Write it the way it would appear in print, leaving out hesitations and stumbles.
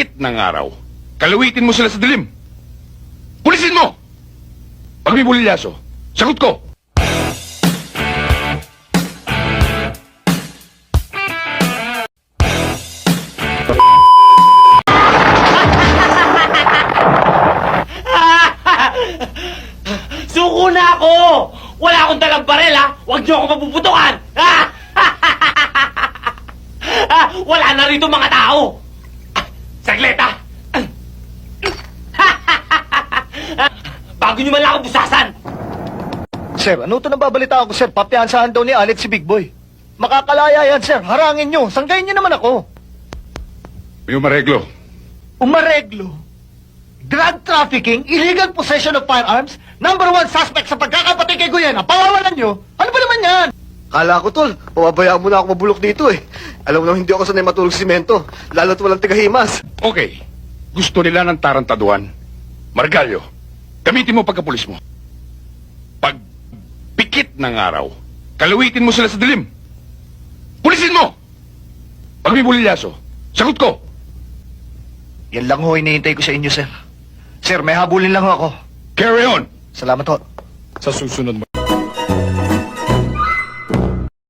pikit ng araw, kalawitin mo sila sa dilim. Pulisin mo! Pag may bulilyaso, sagot ko! Suko na ako! Wala akong dalang barel, ha? Huwag niyo ako mapuputukan! Wala na rito mga tao! Saglit, ha? Bago niyo man lang ako busasan! Sir, ano ito nababalitaan ko, sir? Papiansahan daw ni Alex si Big Boy. Makakalaya yan, sir. Harangin nyo. Sanggayin nyo naman ako. May umareglo. Umareglo. Drug trafficking, illegal possession of firearms, #1 suspect sa pagkakapatid kay Guyena. Pawawalan nyo? Ano ba naman yan? Kala ko, tol, pababayaan mo na ako mabulok dito eh. Alam mo na, hindi ako sanay matulog sa simento, lalo't walang tigahimas. Okay. Gusto nila ng tarantaduan. Margalyo, gamitin mo pagkapulis mo. Pag pikit ng araw, kalawitin mo sila sa dilim. Pulisin mo! Pag may bulilyaso, sagot ko! Yan lang ho, hinihintay ko sa inyo, sir. Sir, may habulin lang ho ako. Carry on! Salamat ho. Sa susunod mo.